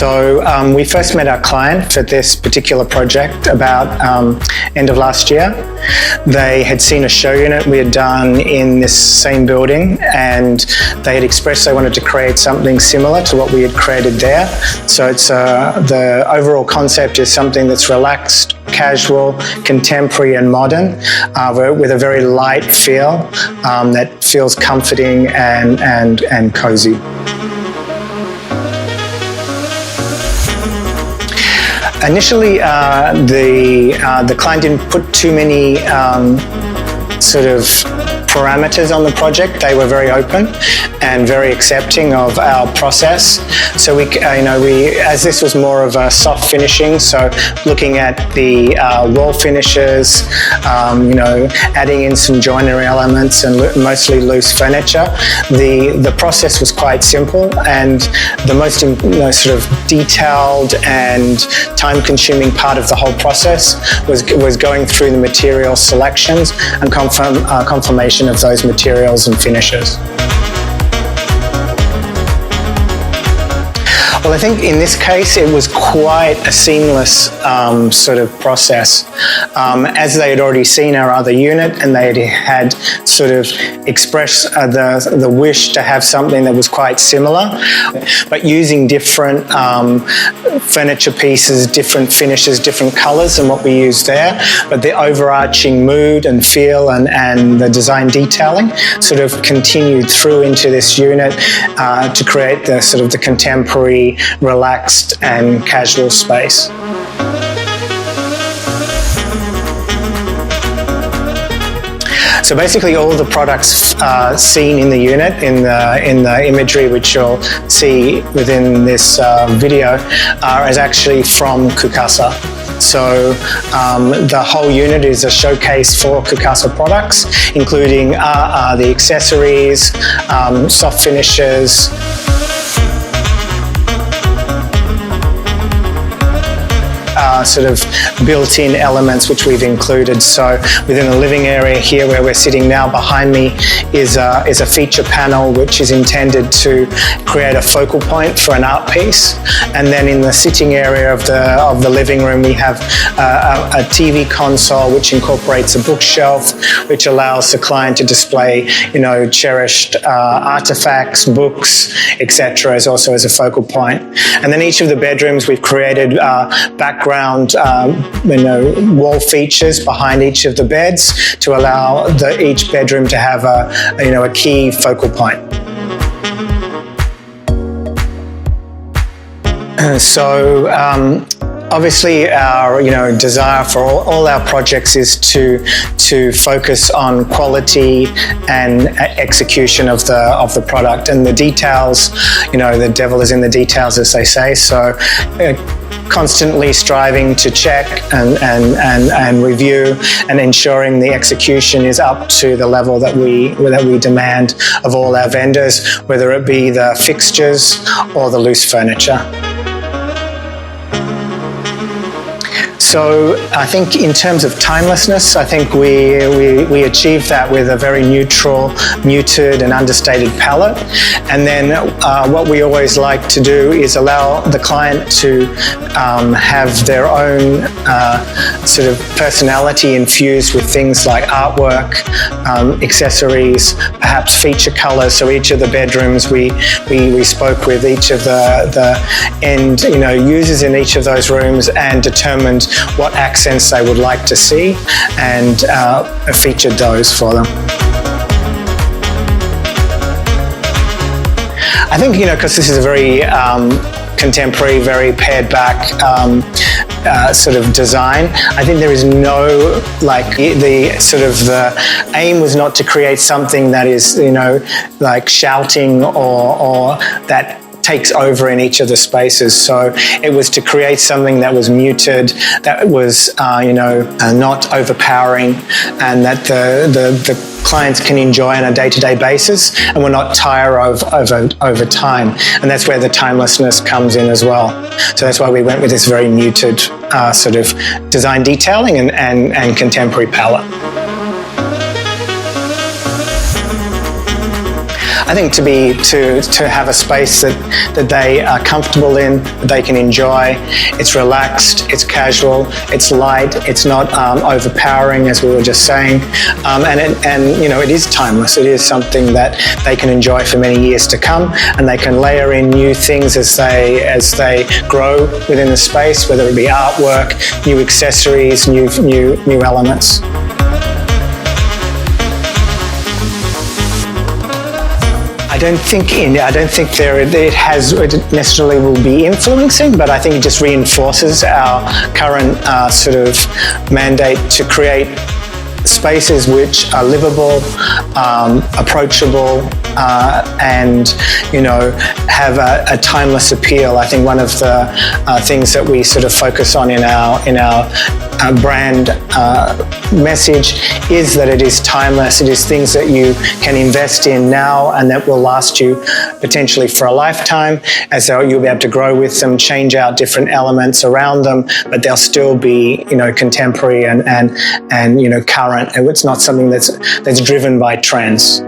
So we first met our client for this particular project about end of last year. They had seen a show unit we had done in this same building, and they had expressed they wanted to create something similar to what we had created there. So it's the overall concept is something that's relaxed, casual, contemporary and modern, with a very light feel that feels comforting and cozy. Initially, the client didn't put too many sort of parameters on the project. They were very open and very accepting of our process. So we, as this was more of a soft finishing, so looking at the wall finishes, adding in some joinery elements and mostly loose furniture, the process was quite simple, and the most sort of detailed and time-consuming part of the whole process was going through the material selections and confirmation of those materials and finishes. Well, I think in this case it was quite a seamless sort of process. As they had already seen our other unit, and they had sort of expressed the wish to have something that was quite similar, but using different furniture pieces, different finishes, different colours than what we used there. But the overarching mood and feel and the design detailing sort of continued through into this unit to create the sort of the contemporary, relaxed and casual space. So basically all the products seen in the unit, in the imagery which you'll see within this video, is actually from Ku Casa. So the whole unit is a showcase for Ku Casa products, including the accessories, soft finishes, sort of built-in elements which we've included. So within the living area here where we're sitting now, behind me is a feature panel which is intended to create a focal point for an art piece. And then in the sitting area of the living room, we have a TV console which incorporates a bookshelf, which allows the client to display, cherished artifacts, books, etc., as also as a focal point. And then each of the bedrooms we've created background wall features behind each of the beds to allow each bedroom to have a key focal point. So obviously our desire for all our projects is to focus on quality and execution of the product, and the details, the devil is in the details, as they say. So constantly striving to check and review and ensuring the execution is up to the level that we demand of all our vendors, whether it be the fixtures or the loose furniture. So I think in terms of timelessness, I think we achieved that with a very neutral, muted and understated palette. And then what we always like to do is allow the client to have their own sort of personality infused with things like artwork, accessories, perhaps feature colours. So each of the bedrooms we spoke with each of the end users in each of those rooms and determined what accents they would like to see, and featured those for them. I think, because this is a very contemporary, very pared back sort of design, I think there is no, the aim was not to create something that is, like shouting or that takes over in each of the spaces. So it was to create something that was muted, that was not overpowering, and that the clients can enjoy on a day-to-day basis and will not tire over time. And that's where the timelessness comes in as well. So that's why we went with this very muted sort of design detailing and contemporary palette. I think to have a space that they are comfortable in, that they can enjoy. It's relaxed, it's casual, it's light, it's not overpowering, as we were just saying, and you know, it is timeless. It is something that they can enjoy for many years to come, and they can layer in new things as they grow within the space, whether it be artwork, new accessories, new elements. I don't think it necessarily will be influencing, but I think it just reinforces our current sort of mandate to create spaces which are livable, approachable, and you know, have a timeless appeal. I think one of the things that we sort of focus on in our brand message is that it is timeless. It is things that you can invest in now and that will last you potentially for a lifetime, as you'll be able to grow with them, change out different elements around them, but they'll still be, you know, contemporary and you know, current. And it's not something that's driven by trends.